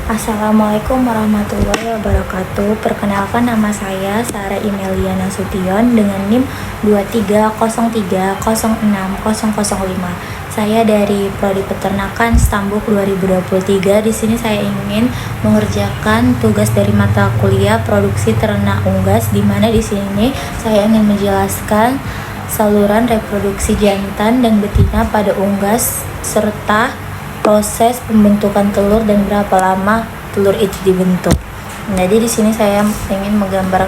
Assalamualaikum warahmatullahi wabarakatuh. Perkenalkan, nama saya Sarah Imelia Nasution dengan NIM 2303060005. Saya dari Prodi Peternakan Stambuk 2023. Di sini saya ingin mengerjakan tugas dari mata kuliah Produksi Ternak Unggas, di mana di sini saya ingin menjelaskan saluran reproduksi jantan dan betina pada unggas serta proses pembentukan telur dan berapa lama telur itu dibentuk. Jadi di sini saya ingin menggambar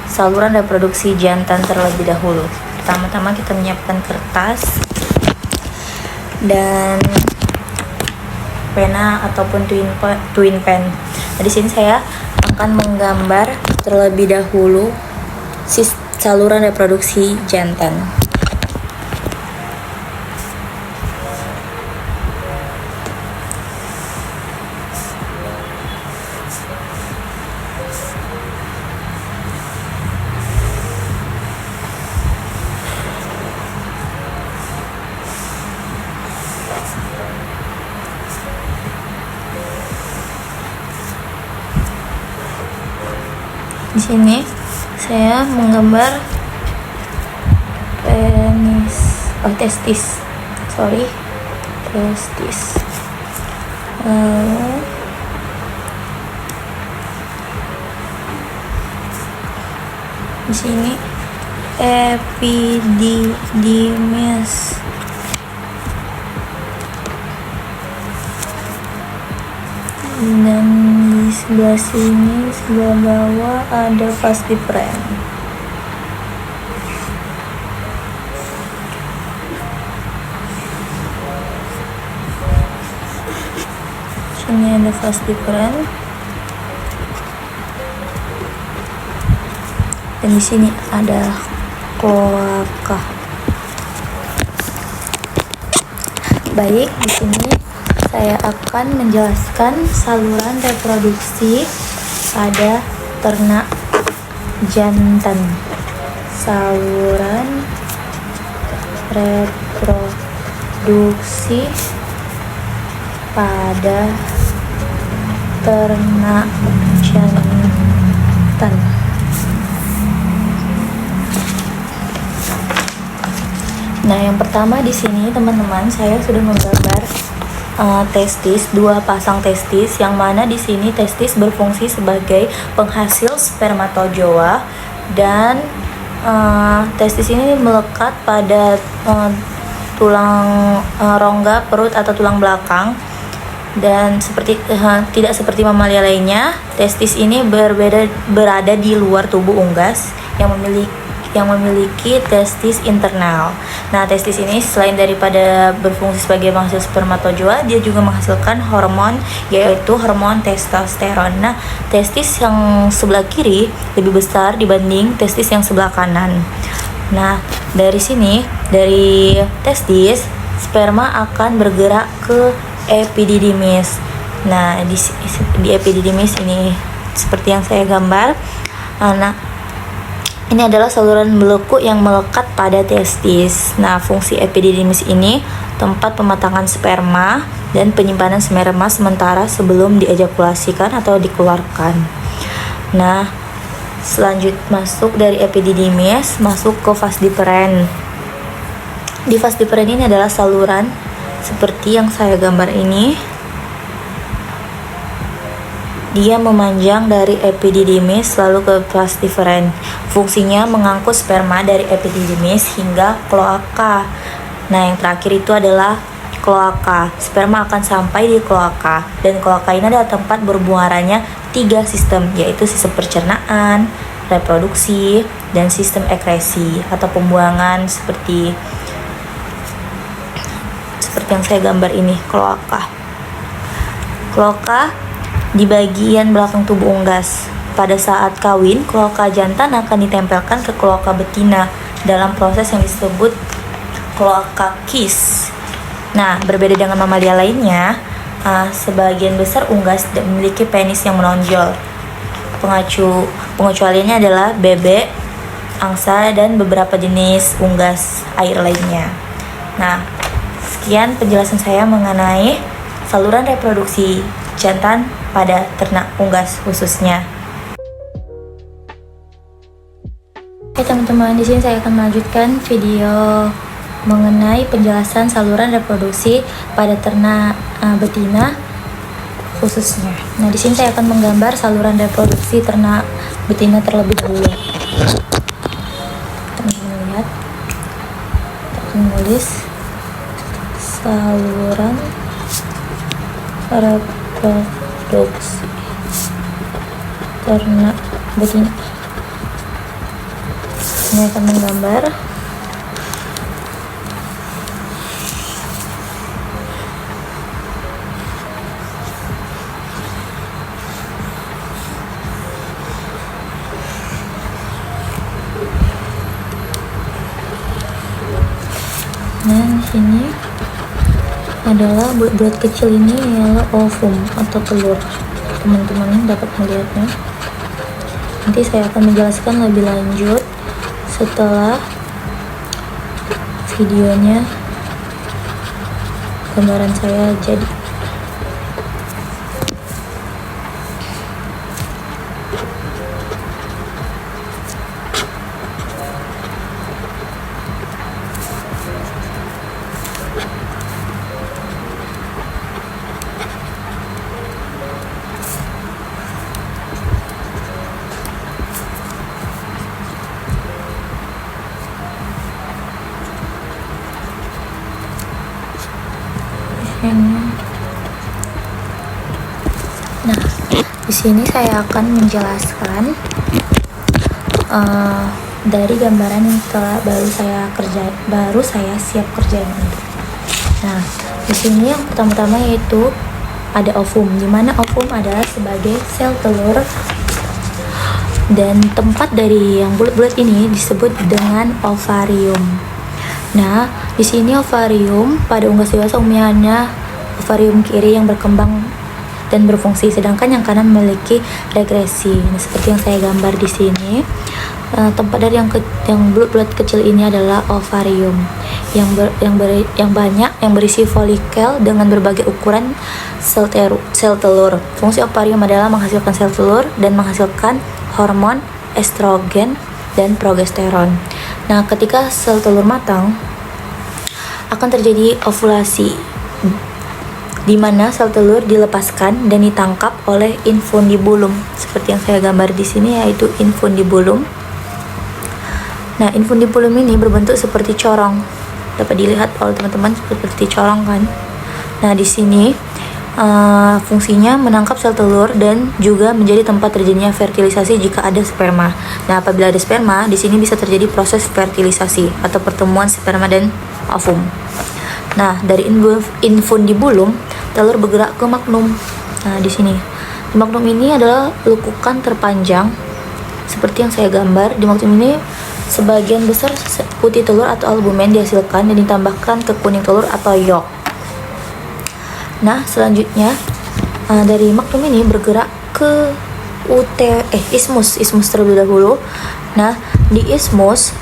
saluran reproduksi jantan terlebih dahulu. Pertama-tama kita menyiapkan kertas dan pena ataupun twin pen. Nah, di sini saya akan menggambar terlebih dahulu saluran reproduksi jantan. Di sini saya menggambar testis. Di sini epididymis. Dan di sebelah sini, sebelah bawah ada falciparum. Sini ada falciparum. Dan di sini ada kloaka. Baik, di sini saya akan menjelaskan saluran reproduksi pada ternak jantan. Saluran reproduksi pada ternak jantan. Nah, yang pertama di sini teman-teman, saya sudah menggambar testis, dua pasang testis, yang mana di sini testis berfungsi sebagai penghasil spermatozoa dan testis ini melekat pada tulang rongga perut atau tulang belakang, dan tidak seperti mamalia lainnya, testis ini berada di luar tubuh unggas yang memiliki testis internal. Nah, testis ini selain daripada berfungsi sebagai penghasil spermatozoa, dia juga menghasilkan hormon, yaitu hormon testosteron. Nah, testis yang sebelah kiri lebih besar dibanding testis yang sebelah kanan. Nah, dari sini, dari testis, sperma akan bergerak ke epididymis. Nah, di epididymis ini seperti yang saya gambar. Ini adalah saluran belekuk yang melekat pada testis. Nah, fungsi epididymis ini tempat pematangan sperma dan penyimpanan sperma sementara sebelum diejakulasikan atau dikeluarkan. Nah, masuk dari epididymis masuk ke vas deferens. Di vas deferens ini adalah saluran seperti yang saya gambar ini. Dia memanjang dari epididymis lalu ke vas deferens. Fungsinya mengangkut sperma dari epididymis hingga kloaka. Nah, yang terakhir itu adalah kloaka. Sperma akan sampai di kloaka, dan kloaka ini adalah tempat bermuaranya 3 sistem, yaitu sistem pencernaan, reproduksi, dan sistem ekresi atau pembuangan seperti yang saya gambar ini, kloaka. Kloaka di bagian belakang tubuh unggas. Pada saat kawin, kloaka jantan akan ditempelkan ke kloaka betina dalam proses yang disebut kloaka kiss. Nah, berbeda dengan mamalia lainnya, sebagian besar unggas memiliki penis yang menonjol. Pengecualiannya adalah bebek, angsa, dan beberapa jenis unggas air lainnya. Nah, sekian penjelasan saya mengenai saluran reproduksi jantan pada ternak unggas khususnya. Oke teman-teman, di sini saya akan melanjutkan video mengenai penjelasan saluran reproduksi pada ternak betina khususnya. Nah, di sini saya akan menggambar saluran reproduksi ternak betina terlebih dahulu. Teman-teman lihat, kita akan menulis saluran reproduksi ternak betina. Ini akan menggambar nah di sini adalah bulat-bulat kecil, ini adalah ovum atau telur. Teman-teman dapat melihatnya. Nanti saya akan menjelaskan lebih lanjut setelah videonya gambaran saya jadi. Nah, di sini saya akan menjelaskan dari gambaran yang baru saya siap kerjain ini. Nah, di sini yang pertama-tama yaitu ada ovum, di mana ovum adalah sebagai sel telur dan tempat dari yang bulat-bulat ini disebut dengan ovarium. Nah, di sini ovarium pada unggas dewasa umumnya ovarium kiri yang berkembang dan berfungsi, sedangkan yang kanan memiliki regresi. Nah, seperti yang saya gambar di sini, tempat dari yang bulat-bulat kecil ini adalah ovarium yang banyak yang berisi folikel dengan berbagai ukuran sel telur. Fungsi ovarium adalah menghasilkan sel telur dan menghasilkan hormon estrogen dan progesteron. Nah, ketika sel telur matang akan terjadi ovulasi, di mana sel telur dilepaskan dan ditangkap oleh infundibulum, seperti yang saya gambar di sini, yaitu infundibulum. Nah, infundibulum ini berbentuk seperti corong, dapat dilihat oleh teman-teman seperti corong kan. Nah, di sini fungsinya menangkap sel telur dan juga menjadi tempat terjadinya fertilisasi jika ada sperma. Nah, apabila ada sperma, di sini bisa terjadi proses fertilisasi atau pertemuan sperma dan ovum. Nah, dari infundibulum, telur bergerak ke magnum. Nah, di sini. Di magnum ini adalah lekukan terpanjang seperti yang saya gambar. Di magnum ini sebagian besar putih telur atau albumen dihasilkan dan ditambahkan ke kuning telur atau yolk. Nah, selanjutnya dari magnum ini bergerak ke ismus terlebih dahulu. Nah, di ismus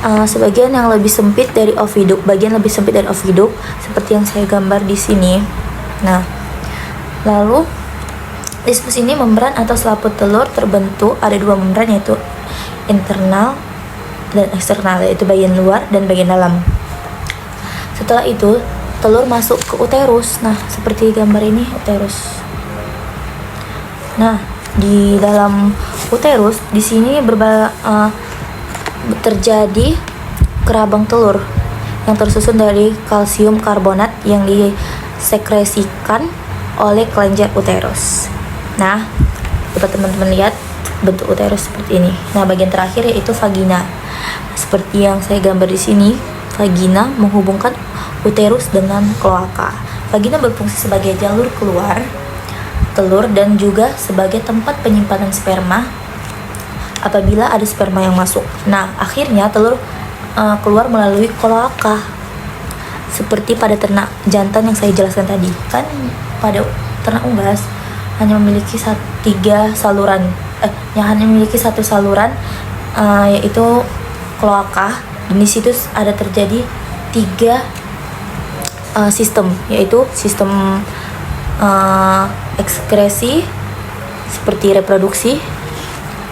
sebagian yang lebih sempit dari bagian lebih sempit dari oviduk seperti yang saya gambar di sini. Nah, lalu ismus ini membran atau selaput telur terbentuk ada dua membran, yaitu internal dan eksternal, yaitu bagian luar dan bagian dalam. Setelah itu telur masuk ke uterus. Nah, seperti gambar ini uterus. Nah, di dalam uterus di sini terjadi kerabang telur yang tersusun dari kalsium karbonat yang disekresikan oleh kelenjar uterus. Nah, dapat teman-teman lihat bentuk uterus seperti ini. Nah, bagian terakhir yaitu vagina. Seperti yang saya gambar di sini, vagina menghubungkan uterus dengan kloaka. Vagina berfungsi sebagai jalur keluar telur dan juga sebagai tempat penyimpanan sperma apabila ada sperma yang masuk. Nah, akhirnya telur keluar melalui kloaka. Seperti pada ternak jantan yang saya jelaskan tadi. Kan pada ternak unggas hanya memiliki hanya memiliki satu saluran, yaitu kloaka. Dan di situ ada terjadi 3 sistem, yaitu sistem ekskresi seperti reproduksi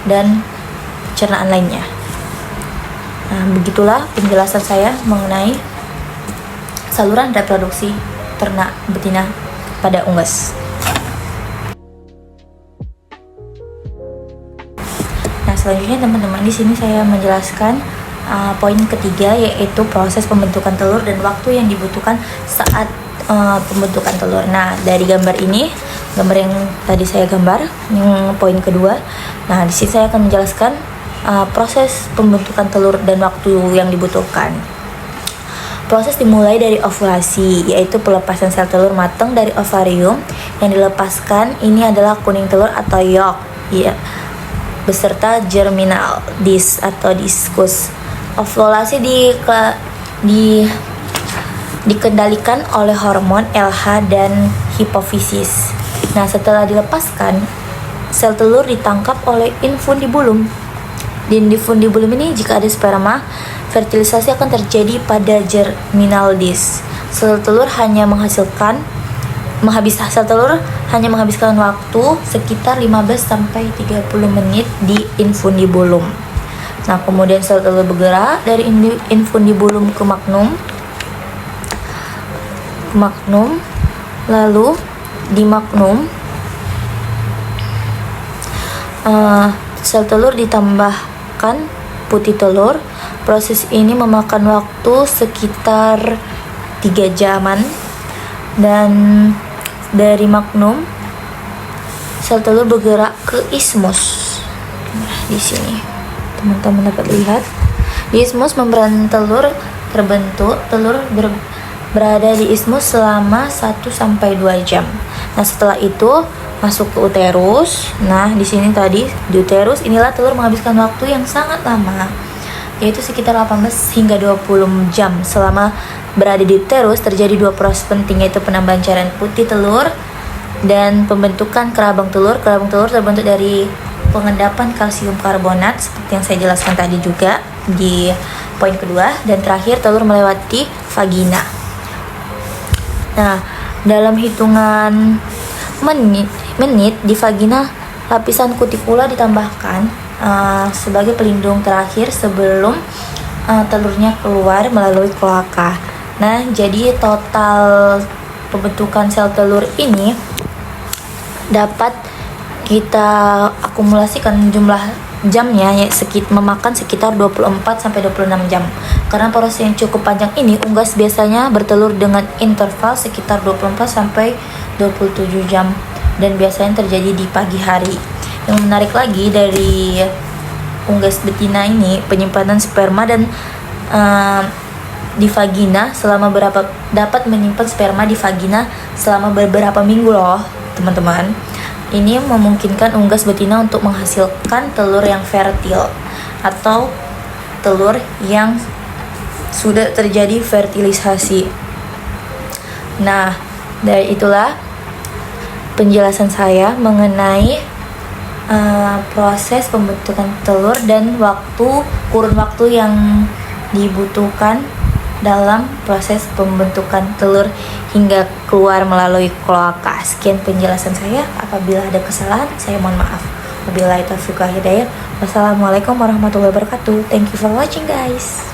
dan pencernaan lainnya. Nah, begitulah penjelasan saya mengenai saluran reproduksi ternak betina pada unggas. Nah, selanjutnya teman-teman, di sini saya menjelaskan poin ketiga, yaitu proses pembentukan telur dan waktu yang dibutuhkan saat pembentukan telur. Nah, dari gambar ini, gambar yang tadi saya gambar, yang poin kedua. Nah, di sini saya akan menjelaskan proses pembentukan telur dan waktu yang dibutuhkan. Proses dimulai dari ovulasi, yaitu pelepasan sel telur matang dari ovarium. Yang dilepaskan ini adalah kuning telur atau yolk, ya, beserta germinal disc atau diskus. Ovulasi dikendalikan oleh hormon LH dan hipofisis. Nah, setelah dilepaskan, sel telur ditangkap oleh infundibulum. Di infundibulum ini, jika ada sperma, fertilisasi akan terjadi pada germinal disc. Sel telur hanya menghabiskan waktu sekitar 15-30 menit di infundibulum. Nah, kemudian sel telur bergerak dari infundibulum ke magnum, lalu di magnum sel telur ditambahkan putih telur. Proses ini memakan waktu sekitar 3 jaman, dan dari magnum sel telur bergerak ke ismus. Nah, di sini teman-teman dapat lihat, di ismus membran telur terbentuk. Telur berada di ismus selama 1-2 jam. Nah, setelah itu masuk ke uterus. Nah, di sini tadi di uterus inilah telur menghabiskan waktu yang sangat lama, yaitu sekitar 18 hingga 20 jam. Selama berada di uterus terjadi 2 proses penting, yaitu penambahan cairan putih telur dan pembentukan kerabang telur. Kerabang telur terbentuk dari pengendapan kalsium karbonat seperti yang saya jelaskan tadi juga di poin kedua, dan terakhir telur melewati vagina. Nah, dalam hitungan menit di vagina, lapisan kutikula ditambahkan sebagai pelindung terakhir sebelum telurnya keluar melalui kloaka. Nah, jadi total pembentukan sel telur ini dapat kita akumulasikan jumlah jamnya, ya, memakan sekitar 24-26 jam. Karena proses yang cukup panjang ini, unggas biasanya bertelur dengan interval sekitar 24-27 jam, dan biasanya terjadi di pagi hari. Yang menarik lagi dari unggas betina ini, penyimpanan sperma dan di vagina dapat menyimpan sperma di vagina selama beberapa minggu loh, teman-teman. Ini memungkinkan unggas betina untuk menghasilkan telur yang fertil atau telur yang sudah terjadi fertilisasi. Nah, dari itulah penjelasan saya mengenai proses pembentukan telur dan kurun waktu yang dibutuhkan dalam proses pembentukan telur hingga keluar melalui kloaka. Sekian penjelasan saya. Apabila ada kesalahan, saya mohon maaf. Wabillahi taufiq wal hidayah. Wassalamualaikum warahmatullahi wabarakatuh. Thank you for watching, guys.